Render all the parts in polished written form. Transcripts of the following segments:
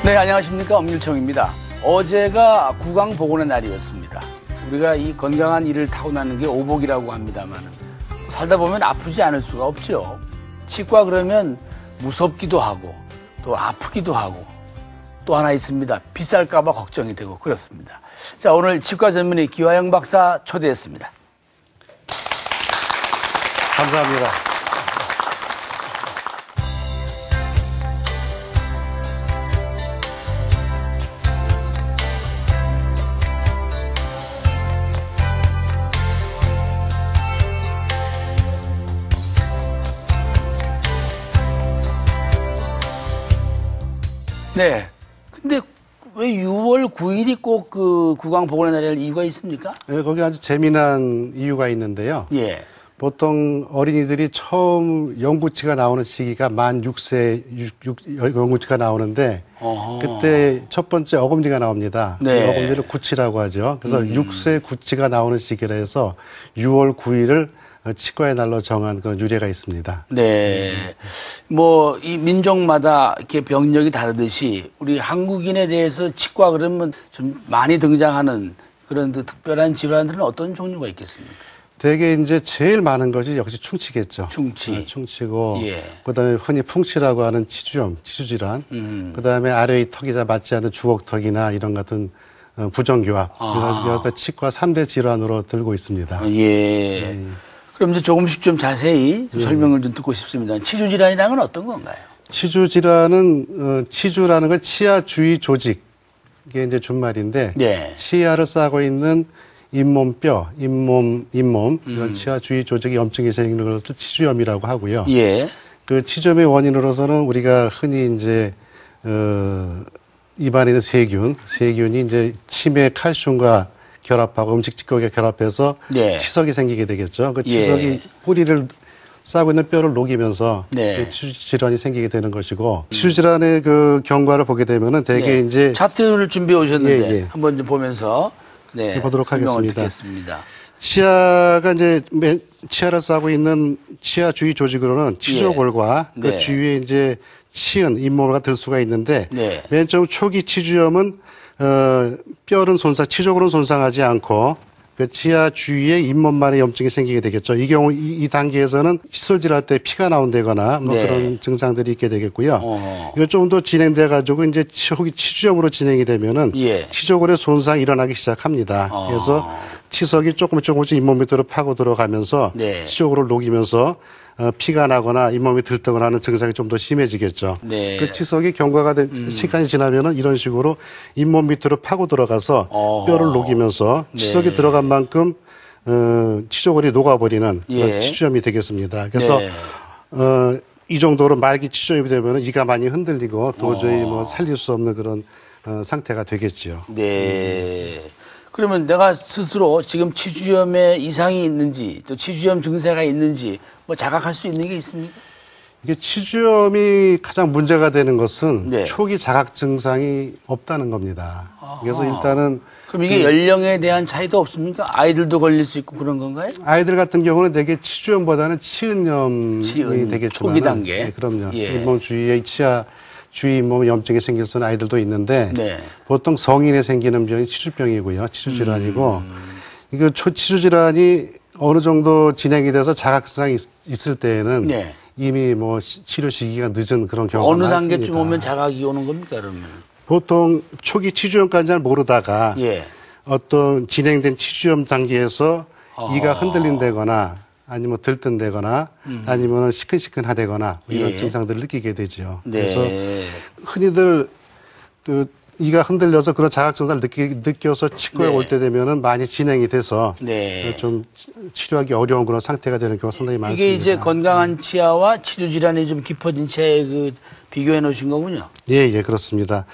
네, 안녕하십니까. 엄일청입니다. 어제가 구강보건의 날이었습니다. 우리가 이 건강한 이를 타고나는 게 오복이라고 합니다만 살다 보면 아프지 않을 수가 없죠. 치과 그러면 무섭기도 하고 또 아프기도 하고 또 하나 있습니다. 비쌀까 봐 걱정이 되고 그렇습니다. 자, 오늘 치과 전문의 기화영 박사 초대했습니다. 감사합니다. 네. 근데 왜 6월 9일이 꼭 그 구강보건의 날일 이유가 있습니까? 네, 거기 아주 재미난 이유가 있는데요. 예. 보통 어린이들이 처음 영구치가 나오는 시기가 만 6세 영구치가 나오는데 그때 첫 번째 어금니가 나옵니다. 네. 어금니를 구치라고 하죠. 그래서 6세 구치가 나오는 시기라 해서 6월 9일을 치과의 날로 정한 그런 유래가 있습니다. 네. 뭐, 이 민족마다 이렇게 병력이 다르듯이 우리 한국인에 대해서 치과 그러면 좀 많이 등장하는 그런 그 특별한 질환들은 어떤 종류가 있겠습니까? 되게 이제 제일 많은 것이 역시 충치겠죠. 충치. 충치고, 예. 그다음에 흔히 풍치라고 하는 치주염, 치주질환. 그다음에 아래의 턱이 잘 맞지 않는 주걱턱이나 이런 같은 부정교합. 이거 치과 3대 질환으로 들고 있습니다. 예. 그럼 이제 조금씩 좀 자세히 설명을 좀 듣고 싶습니다. 치주 질환이란 건 어떤 건가요? 치주 질환은 치주라는 건 치아 주위 조직 이게 이제 준말인데 네. 치아를 싸고 있는 잇몸뼈, 잇몸 이런 치아 주위 조직이 염증이 생기는 것을 치주염이라고 하고요. 예. 그 치주염의 원인으로서는 우리가 흔히 이제 입안에 있는 세균이 이제 침에 칼슘과 결합하고 음식 찌꺼기가 결합해서 네. 치석이 생기게 되겠죠. 그 치석이 예. 뿌리를 싸고 있는 뼈를 녹이면서 네. 그 치주 질환이 생기게 되는 것이고 치주 질환의 그 경과를 보게 되면은 대개 네. 이제 차트를 준비해 오셨는데 예, 예. 한번 좀 보면서 네, 보도록 설명을 하겠습니다. 듣겠습니다. 치아가 이제 치아를 싸고 있는 치아 주위 조직으로는 치조골과 네. 그 주위에 이제 치은 잇몸가 들 수가 있는데 네. 맨 처음 초기 치주염은 뼈는 치적으로는 손상하지 않고 그 치아 주위에 잇몸만의 염증이 생기게 되겠죠. 이 경우 이 단계에서는 칫솔질할 때 피가 나온다거나 뭐 네. 그런 증상들이 있게 되겠고요. 이거 좀 더 진행돼 가지고 이제 초기 치주염으로 진행이 되면은 예. 치조골의 손상이 일어나기 시작합니다. 그래서 치석이 조금씩 잇몸 밑으로 파고 들어가면서 네. 치조골을 녹이면서 피가 나거나 잇몸이 들뜨거나 하는 증상이 좀 더 심해지겠죠. 네. 그 치석이 경과가 된 시간이 지나면은 이런 식으로 잇몸 밑으로 파고 들어가서 뼈를 녹이면서 치석이 들어간 만큼 치조골이 녹아버리는 예. 그런 치주염이 되겠습니다. 그래서 네. 이 정도로 말기 치주염이 되면은 이가 많이 흔들리고 도저히 뭐 살릴 수 없는 그런 상태가 되겠지요. 네. 그러면 내가 스스로 지금 치주염에 이상이 있는지 또 치주염 증세가 있는지 뭐 자각할 수 있는 게 있습니까? 이게 치주염이 가장 문제가 되는 것은 네. 초기 자각 증상이 없다는 겁니다. 그래서 일단은 그럼 이게 연령에 대한 차이도 없습니까? 아이들도 걸릴 수 있고 그런 건가요? 아이들 같은 경우는 되게 치주염보다는 치은염이 되겠지만 초기 단계. 네, 그럼요. 예. 잇몸 주위에 치아 주위 잇몸 염증이 생겨서 아이들도 있는데 네. 보통 성인에 생기는 병이 치주병이고요. 치주질환이고 이거 치주질환이 어느 정도 진행이 돼서 자각 증상이 있을 때에는 네. 이미 뭐 치료 시기가 늦은 그런 경우가 어느 많습니다. 단계쯤 오면 자각이 오는 겁니까, 그러면? 보통 초기 치주염까지 잘 모르다가 예. 어떤 진행된 치주염 단계에서 이가 흔들린다거나 아니면 들뜬다거나 아니면 시큰시큰하다거나 이런 예. 증상들을 느끼게 되죠. 네. 그래서 흔히들 그 이가 흔들려서 그런 자각 증상을 느껴서 치과에 네. 올 때 되면은 많이 진행이 돼서 네. 좀 치료하기 어려운 그런 상태가 되는 경우가 상당히 많습니다. 이게 이제 건강한 치아와 치주 질환이 좀 깊어진 치아의 그 비교해 놓으신 거군요. 예, 그렇습니다.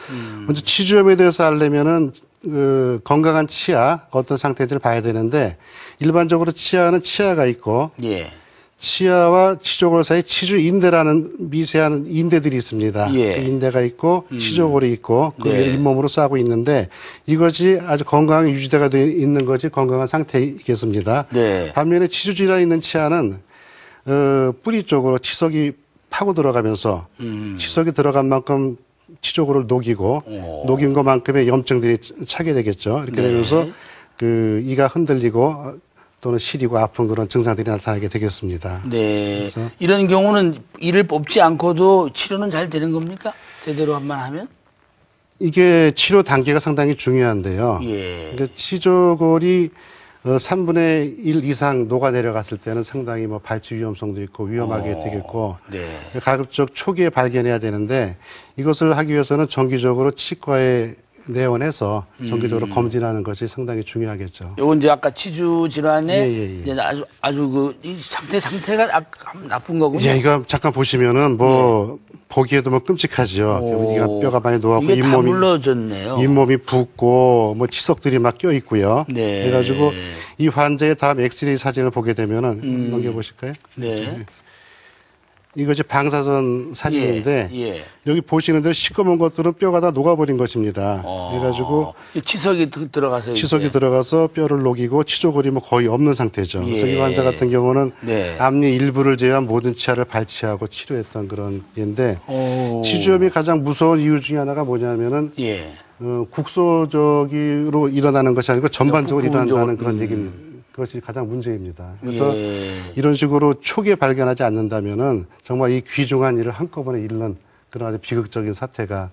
먼저 치주염에 대해서 알려면은 그 건강한 치아 어떤 상태인지를 봐야 되는데 일반적으로 치아는 치아가 있고 예. 치아와 치조골 사이 치주인대라는 미세한 인대들이 있습니다. 예. 그 인대가 있고 치조골이 있고 그 네. 잇몸으로 싸고 있는데 이것이 아주 건강하게 유지되어 있는 것이 건강한 상태이겠습니다. 네. 반면에 치주질환이 있는 치아는 뿌리 쪽으로 치석이 파고 들어가면서 치석이 들어간 만큼 치조골을 녹이고 녹인 것만큼의 염증들이 차게 되겠죠. 이렇게 되면서 그 이가 흔들리고 또는 시리고 아픈 그런 증상들이 나타나게 되겠습니다. 네. 그래서 이런 경우는 이를 뽑지 않고도 치료는 잘 되는 겁니까? 제대로 한번 하면? 이게 치료 단계가 상당히 중요한데요. 예. 근데 치조골이 3분의 1 이상 녹아 내려갔을 때는 상당히 뭐 발치 위험성도 있고 위험하게 되겠고 네. 가급적 초기에 발견해야 되는데 이것을 하기 위해서는 정기적으로 치과에 내원해서 정기적으로 검진하는 것이 상당히 중요하겠죠. 요건 이제 아까 치주 질환에 예. 이제 아주 그 이 상태가 나쁜 거군요. 예, 이거 잠깐 보시면은 뭐 보기에도 뭐 끔찍하죠. 여기가 뼈가 많이 녹았고 이게 다 물러졌네요. 잇몸이 붓고 뭐 치석들이 막 껴 있고요. 네. 그래가지고 이 환자의 다음 엑스레이 사진을 보게 되면은 넘겨보실까요? 네. 이것이 방사선 사진인데 예. 여기 보시는 대로 시꺼먼 것들은 뼈가 다 녹아버린 것입니다. 그래가지고 치석이 들어가서 치석이 이제. 들어가서 뼈를 녹이고 치조골이 뭐 거의 없는 상태죠. 그래서 이 환자 같은 경우는 앞니 일부를 제외한 모든 치아를 발치하고 치료했던 그런 예인데 치주염이 가장 무서운 이유 중에 하나가 뭐냐면은 국소적으로 일어나는 것이 아니고 전반적으로 일어난다는 그런 얘기를 그것이 가장 문제입니다. 그래서 이런 식으로 초기에 발견하지 않는다면은 정말 이 귀중한 일을 한꺼번에 잃는 그런 아주 비극적인 사태가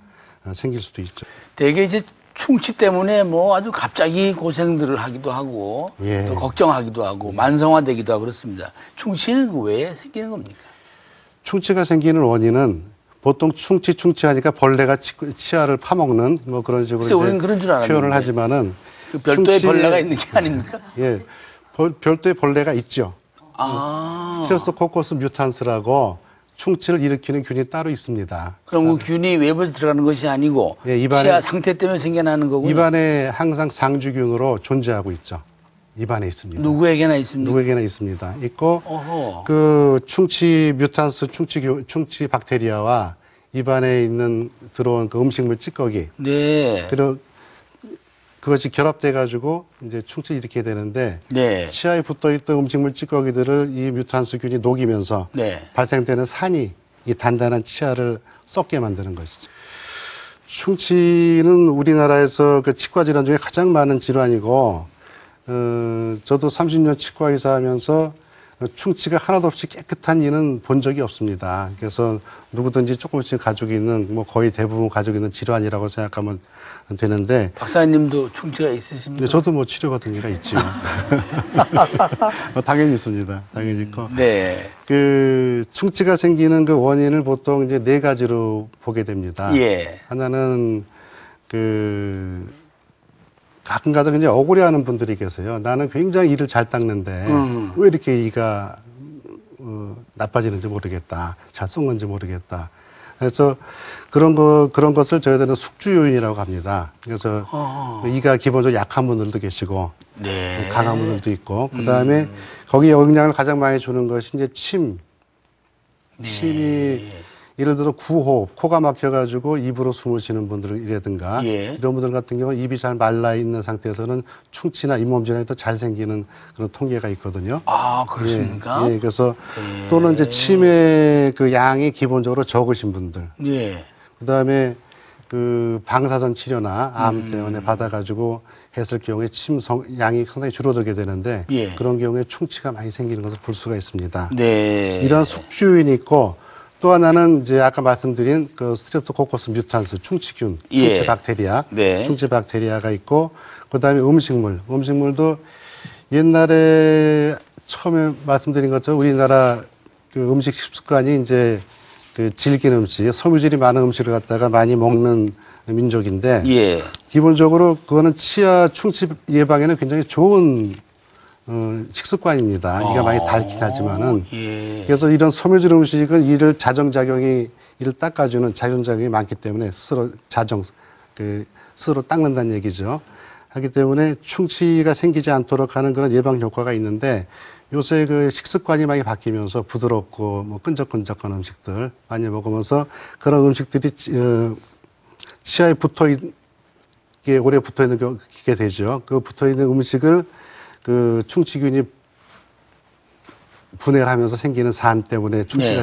생길 수도 있죠. 되게 이제 충치 때문에 뭐 아주 갑자기 고생들을 하기도 하고 또 걱정하기도 하고 만성화되기도 하고 그렇습니다. 충치는 왜 생기는 겁니까? 충치가 생기는 원인은 보통 충치하니까 벌레가 치아를 파먹는 뭐 그런 식으로 글쎄, 우리는 그런 줄 알았는데. 표현을 하지만은 그 별도의 벌레가 있는 게 아닙니까? 예, 별도의 벌레가 있죠. 스트레프토코커스 뮤탄스라고 충치를 일으키는 균이 따로 있습니다. 그럼 그 균이 외부에서 들어가는 것이 아니고 치아 상태 때문에 생겨나는 거군요. 입안에 항상 상주균으로 존재하고 있죠. 입안에 있습니다. 누구에게나 있습니까? 누구에게나 있습니다. 있고 그 충치 뮤탄스 충치 박테리아와 입안에 들어온 그 음식물 찌꺼기. 그리고 그것이 결합돼 가지고 이제 충치를 일으키게 되는데 치아에 붙어 있던 음식물 찌꺼기들을 이 뮤탄스균이 녹이면서 발생되는 산이 이 단단한 치아를 썩게 만드는 것이죠. 충치는 우리나라에서 그 치과 질환 중에 가장 많은 질환이고 저도 30년 치과 의사하면서 충치가 하나도 없이 깨끗한 이는 본 적이 없습니다. 그래서 누구든지 조금씩 가지고 있는 뭐 거의 대부분 가지고 있는 질환이라고 생각하면 되는데 박사님도 충치가 있으십니까? 저도 뭐 치료받은 예가 있죠. 당연히 있습니다. 당연히 있고. 그 충치가 생기는 그 원인을 보통 이제 4가지로 보게 됩니다. 하나는 가끔가다 이제 억울해하는 분들이 계세요. 나는 굉장히 이를 잘 닦는데 왜 이렇게 이가 나빠지는지 모르겠다. 잘 썩는지 모르겠다. 그래서 그런 것을 저희들은 숙주 요인이라고 합니다. 그래서 이가 기본적으로 약한 분들도 계시고 강한 분들도 있고 그다음에 거기에 영향을 가장 많이 주는 것이 이제 침이 예를 들어 구호흡, 코가 막혀가지고 입으로 숨을 쉬는 분들이라든가 이런 분들 같은 경우는 입이 잘 말라 있는 상태에서는 충치나 잇몸 질환이 더 잘 생기는 그런 통계가 있거든요. 그렇습니까? 그래서 또는 이제 침의 그 양이 기본적으로 적으신 분들. 그다음에 그 방사선 치료나 암 때문에 받아가지고 했을 경우에 침 양이 상당히 줄어들게 되는데 그런 경우에 충치가 많이 생기는 것을 볼 수가 있습니다. 이런 숙주 요인이 있고 또 하나는 이제 아까 말씀드린 그 스트레프토코커스 뮤탄스 충치균, 충치 박테리아, 충치 박테리아가 있고 그다음에 음식물도 옛날에 처음에 말씀드린 것처럼 우리나라 그 음식 식습관이 이제 그 질긴 음식, 섬유질이 많은 음식을 갖다가 많이 먹는 민족인데 기본적으로 그거는 치아 충치 예방에는 굉장히 좋은 식습관입니다. 이가 많이 닳긴 하지만은. 그래서 이런 섬유질 음식은 이를 닦아주는 자전작용이 많기 때문에 스스로 닦는다는 얘기죠. 하기 때문에 충치가 생기지 않도록 하는 그런 예방 효과가 있는데 요새 그 식습관이 많이 바뀌면서 부드럽고 뭐 끈적끈적한 음식들 많이 먹으면서 그런 음식들이 치아에 오래 붙어 있는 게 되죠. 그 붙어 있는 음식을 그 충치균이 분해를 하면서 생기는 산 때문에 충치가